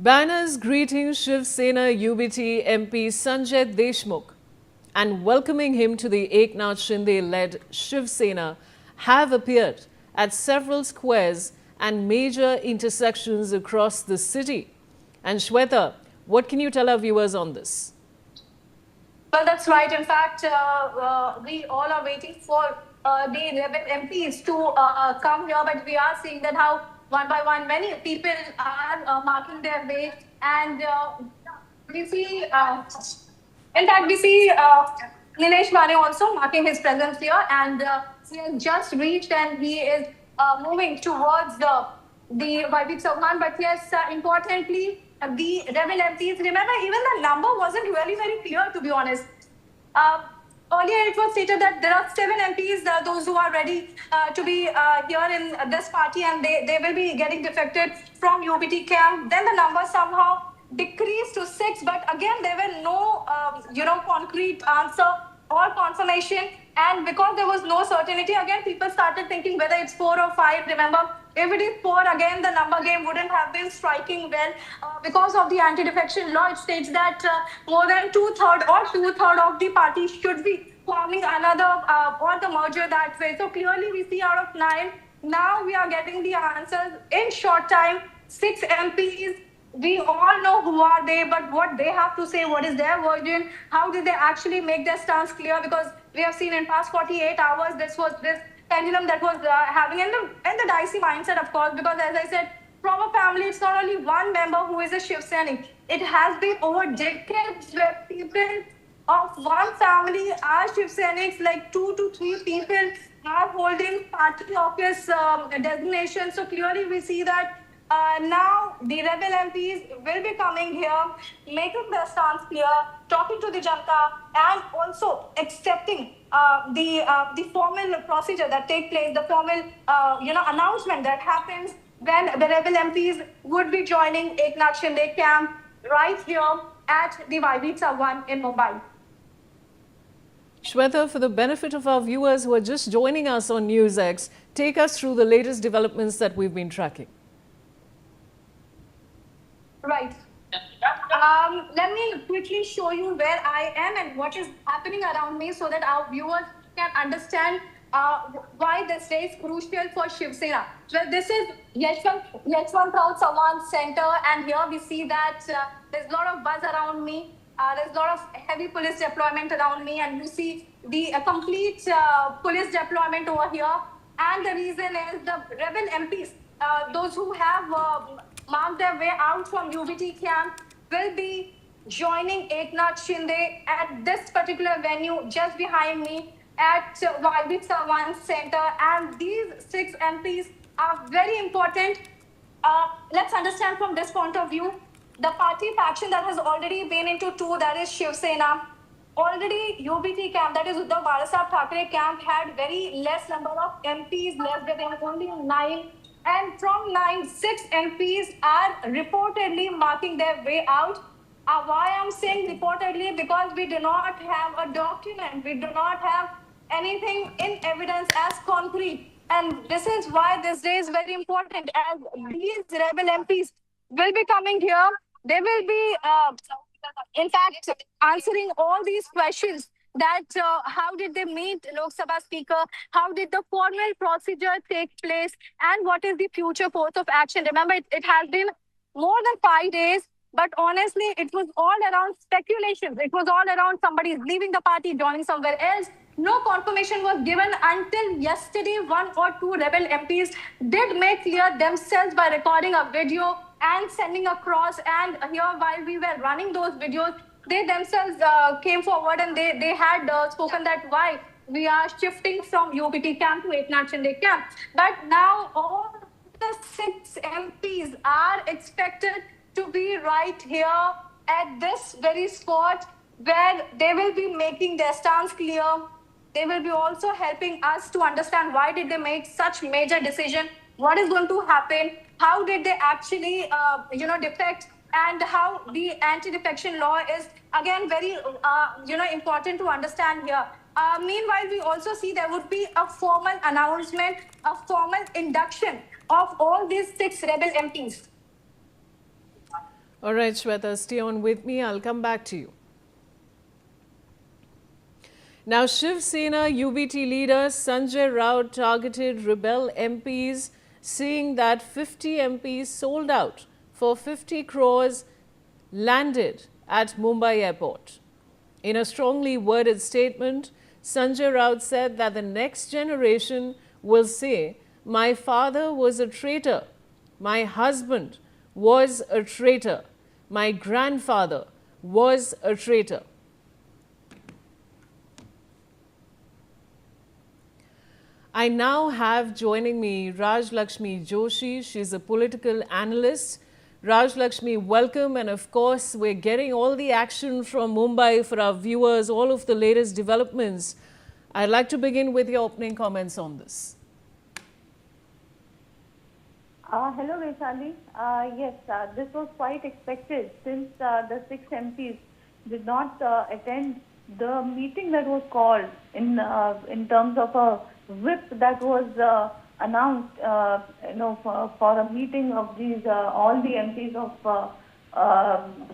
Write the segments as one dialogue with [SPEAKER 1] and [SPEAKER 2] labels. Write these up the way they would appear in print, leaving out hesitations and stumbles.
[SPEAKER 1] Banners greeting Shiv Sena UBT MP Sanjay Deshmukh and welcoming him to the Eknath Shinde-led Shiv Sena have appeared at several squares and major intersections across the city. And Shweta, what can you tell our viewers on this?
[SPEAKER 2] Well, that's right. In fact, we all are waiting for the rebel MPs to come here, but we are seeing that how one by one many people are marking their way, and we see, in fact, we see Nilesh Mane also marking his presence here, and he has just reached and he is moving towards the Vibit Chauhan. But yes, importantly, the rebel MPs, remember, even the number wasn't really very clear, to be honest. Earlier, it was stated that there are 7 MPs, those who are ready to be here in this party, and they will be getting defected from UBT camp. Then the number somehow decreased to 6, but again, there were no, concrete answer or confirmation. And because there was no certainty, again, people started thinking whether it's 4 or 5. Remember, if it is 4, again, the number game wouldn't have been striking well. Because of the anti-defection law, it states that more than 2/3 or 2/3 of the party should be forming another or the merger that way. So clearly, we see out of 9, now we are getting the answers in short time. 6 MPs. We all know who are they, but what they have to say, what is their version, how did they actually make their stance clear? Because we have seen in past 48 hours, this pendulum that was having in the dicey mindset, of course, because as I said, from a family, it's not only one member who is a Shiv Sainik. It has been over decades where people of one family are Shiv Sainiks, like 2 to 3 people are holding party office designation. So clearly we see that now the rebel MPs will be coming here, making their stance clear, talking to the Janta, and also accepting the formal procedure that takes place, the formal announcement that happens when the rebel MPs would be joining Eknath Shinde camp right here at the Vibitsa 1 in Mumbai.
[SPEAKER 1] Shweta, for the benefit of our viewers who are just joining us on NewsX, take us through the latest developments that we've been tracking.
[SPEAKER 2] Right. Let me quickly show you where I am and what is happening around me so that our viewers can understand why this day is crucial for Shiv Sena. Well, this is Yeshwantrao Sawan Center, and here we see that there's a lot of buzz around me. There's a lot of heavy police deployment around me, and you see the complete police deployment over here. And the reason is the rebel MPs, those who have marked their way out from UBT camp, will be joining Eknath Shinde at this particular venue just behind me at Vibit Sawan Center. And these 6 MPs are very important. Let's understand from this point of view. The party faction that has already been into 2, that is Shiv Sena. Already UBT camp, that is Uddhav Thackeray camp, had very less number of MPs, less than only 9. And from 9, 6 MPs are reportedly marking their way out. Why I'm saying reportedly? Because we do not have a document. We do not have anything in evidence as concrete. And this is why this day is very important, as these rebel MPs will be coming here. They will be, in fact, answering all these questions that how did they meet Lok Sabha Speaker, how did the formal procedure take place, and what is the future course of action. Remember, it has been more than 5 days, but honestly, it was all around speculations. It was all around somebody leaving the party, joining somewhere else. No confirmation was given until yesterday. 1 or 2 rebel MPs did make clear themselves by recording a video and sending across. And here, while we were running those videos, they themselves came forward and they had spoken that why we are shifting from UBT camp to Eknath Shinde camp. But now all the 6 MPs are expected to be right here at this very spot where they will be making their stance clear. They will be also helping us to understand why did they make such major decision, what is going to happen, how did they actually, defect, and how the anti-defection law is, again, very, important to understand here. Meanwhile, we also see there would be a formal announcement, a formal induction of all these 6 rebel MPs.
[SPEAKER 1] All right, Shweta, stay on with me. I'll come back to you. Now, Shiv Sena UBT leader Sanjay Raut targeted rebel MPs, saying that 50 MPs sold out for 50 crores landed at Mumbai airport. In a strongly worded statement, Sanjay Raut said that the next generation will say, "My father was a traitor, my husband was a traitor, my grandfather was a traitor." I now have joining me Raj Lakshmi Joshi. She's a political analyst. Raj Lakshmi, welcome. And of course, we're getting all the action from Mumbai for our viewers, all of the latest developments. I'd like to begin with your opening comments on this.
[SPEAKER 3] Hello, Vaishali. Yes, this was quite expected since the 6 MPs did not attend the meeting that was called in terms of a whip that was announced, for a meeting of these all the MPs of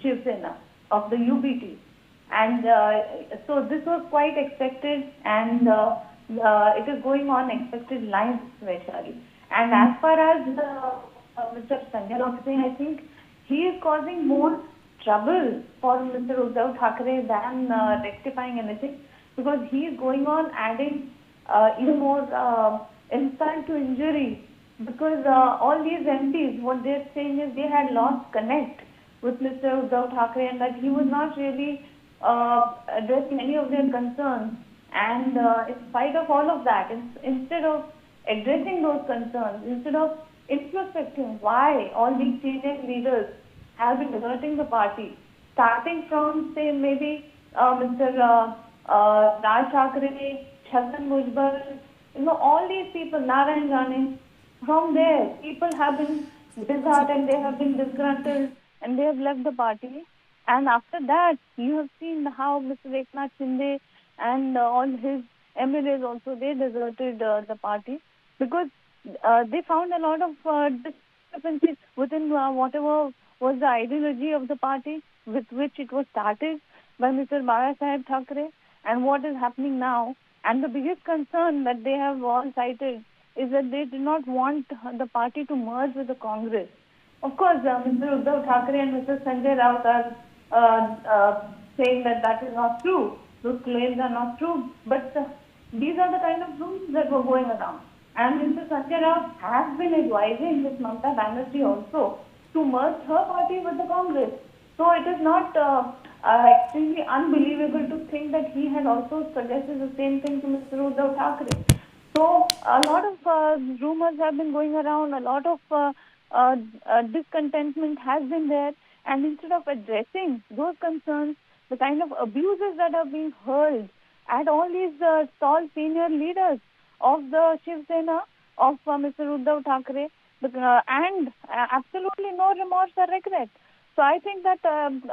[SPEAKER 3] Shiv Sena of the UBT, and so this was quite expected, and it is going on expected lines, Vaishali. And as far as Mr. Sanjay Raut is saying, I think he is causing more trouble for Mr. Uddhav Thackeray than rectifying anything, because he is going on adding even more insult to injury, because all these MPs, what they are saying is they had lost connect with Mr. Uddhav Thackeray and that he was not really addressing any of their concerns. And in spite of all of that, instead of addressing those concerns, instead of introspecting why all these senior leaders have been deserting the party, starting from, say, maybe Mr. Raj Thackeray, Chhagan Bhujbal, all these people, Narayan Rane, from there, people have been disheartened, they have been disgruntled, and they have left the party. And after that, you have seen how Mr. Eknath Shinde and all his MLAs also, they deserted the party, because they found a lot of discrepancies within whatever was the ideology of the party with which it was started by Mr. Bala Saheb Thackeray and what is happening now. And the biggest concern that they have all cited is that they do not want the party to merge with the Congress. Of course, Mr. Uddhav Thackeray and Mr. Sanjay Raut are saying that that is not true. Those claims are not true. But these are the kind of rumors that were going around. And Mr. Sanjay Raut has been advising Ms. Mamata Banerjee also to merge her party with the Congress. So it is not extremely unbelievable to think that he had also suggested the same thing to Mr. Uddhav Thackeray. So a lot of rumors have been going around, a lot of discontentment has been there, and instead of addressing those concerns, the kind of abuses that are being hurled at all these tall senior leaders of the Shiv Sena, of Mr. Uddhav Thackeray, and absolutely no remorse or regret. So I think that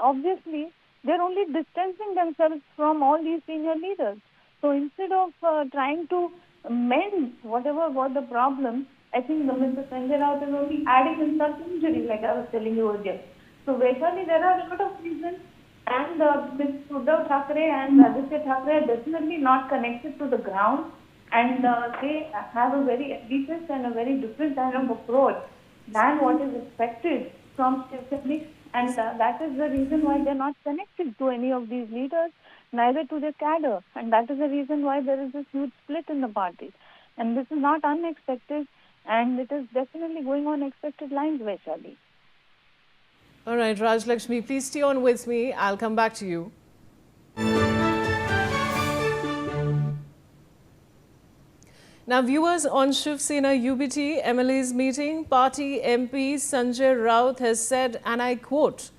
[SPEAKER 3] obviously they're only distancing themselves from all these senior leaders. So instead of trying to mend whatever was the problem, I think Mr. Sanjay Raut is only adding insult to injury, like I was telling you earlier. So basically there are a lot of reasons, and Mr. Uddhav Thackeray and Aditya Thackeray are definitely not connected to the ground, and they have a very ambitious and a very different kind of approach than what is expected from Shiv Sena. And that is the reason why they're not connected to any of these leaders, neither to their cadre. And that is the reason why there is this huge split in the party. And this is not unexpected, and it is definitely going on expected lines, Vaishali.
[SPEAKER 1] All right, Raj Lakshmi, please stay on with me. I'll come back to you. Now, viewers, on Shiv Sena UBT MLA's meeting, party MP Sanjay Raut has said, and I quote,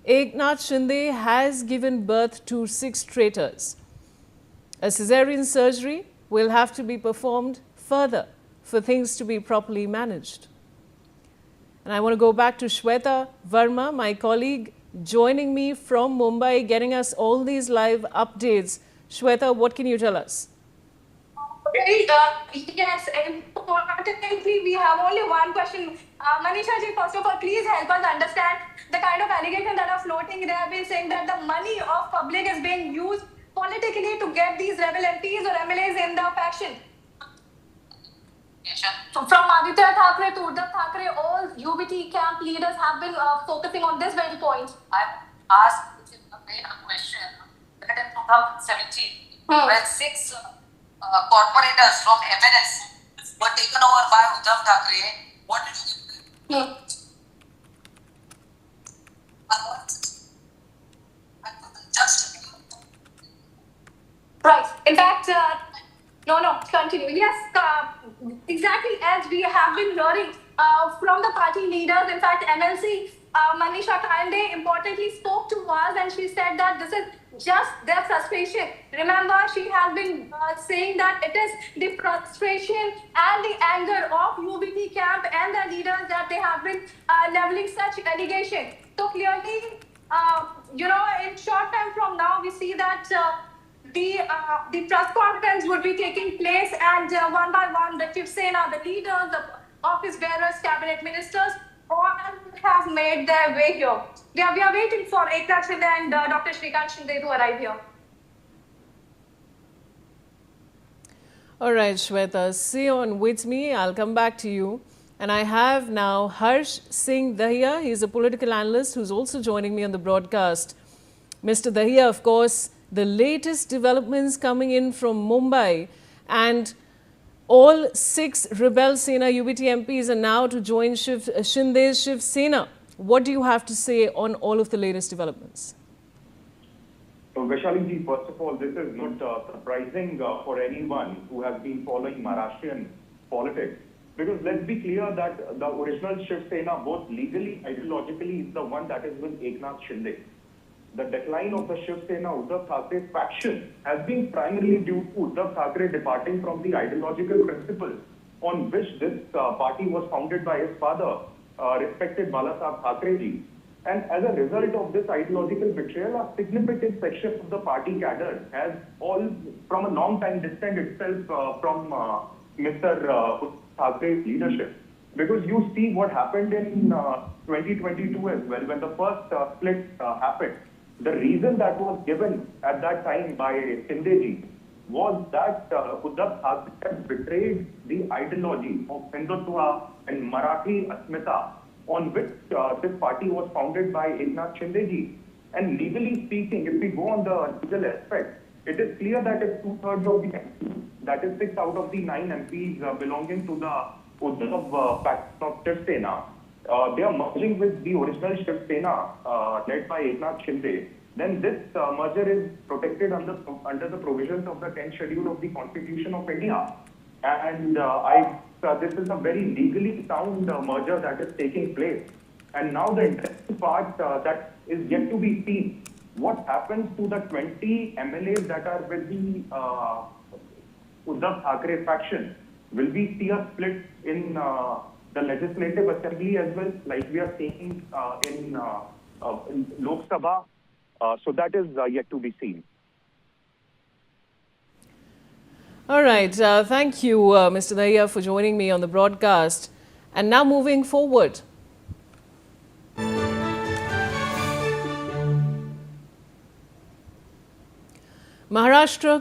[SPEAKER 1] "Eknath Shinde has given birth to 6 traitors. A caesarean surgery will have to be performed further for things to be properly managed." And I want to go back to Shweta Verma, my colleague, joining me from Mumbai, getting us all these live updates. Shweta, what can you tell us?
[SPEAKER 2] Very, yes, importantly, we have only one question. Manisha ji, first of all, please help us understand the kind of allegation that are floating. They have been saying that the money of public is being used politically to get these rebel MPs or MLAs in the faction. So from Aditya Thackeray to Uddhav Thackeray, all UBT camp leaders have been focusing on this very point.
[SPEAKER 4] I asked a very question that in 2017, when six corporators from MNS were taken over by Uddhav Thackeray, what did you do? Just
[SPEAKER 2] Right. In fact, no, continue. Yes, exactly as we have been hearing from the party leaders. In fact, MLC Manisha Thackeray importantly spoke to us and she said that this is just their frustration. Remember, she has been saying that it is the frustration and the anger of UBT camp and the leaders that they have been leveling such allegation. So clearly, in short time from now, we see that the press conference would be taking place, and one by one, the Shiv Sena, the leaders, the office bearers, cabinet ministers, all have made their way here. We are waiting for Eknath Shinde and Dr. Shinde to arrive here.
[SPEAKER 1] All right, Shweta, stay on with me. I'll come back to you. And I have now Harsh Singh Dahiya. He's a political analyst who's also joining me on the broadcast. Mr. Dahiya, of course, the latest developments coming in from Mumbai, and all 6 Rebel Sena UBT MPs are now to join Shinde's Shiv Sena. What do you have to say on all of the latest developments?
[SPEAKER 5] Vaishali ji, first of all, this is not surprising for anyone who has been following Maharashtrian politics. Because let's be clear that the original Shiv Sena, both legally, ideologically, is the one that is with Eknath Shinde. The decline of the Shiv Sena Uddhav Thackeray faction has been primarily due to Uddhav Thackeray departing from the ideological principles on which this party was founded by his father, respected Balasaheb Thackeray ji. And as a result of this ideological betrayal, a significant section of the party cadre has all from a long time distanced itself from Mr. Uddhav Thackerays leadership. Because you see what happened in 2022 as well, when the first split happened. The reason that was given at that time by Shinde-ji was that Uddhav Thackeray betrayed the ideology of Hindutva and Marathi Asmita on which this party was founded by Eknath Shinde-ji. And legally speaking, if we go on the legal aspect, it is clear that if 2/3 of the MPs, that is 6 out of the 9 MPs belonging to the Uddhav faction of Shiv Sena, they are merging with the original Shiv Sena led by Eknath Shinde, then this merger is protected under the provisions of the 10th schedule of the Constitution of India. And this is a very legally sound merger that is taking place. And now the interesting part that is yet to be seen, what happens to the 20 MLAs that are with the Uddhav Thackeray faction? Will we see a split in the legislative assembly as well, like we are seeing in Lok Sabha? So that is yet to be seen.
[SPEAKER 1] All right. Thank you, Mr. Dahiya, for joining me on the broadcast. And now moving forward. Maharashtra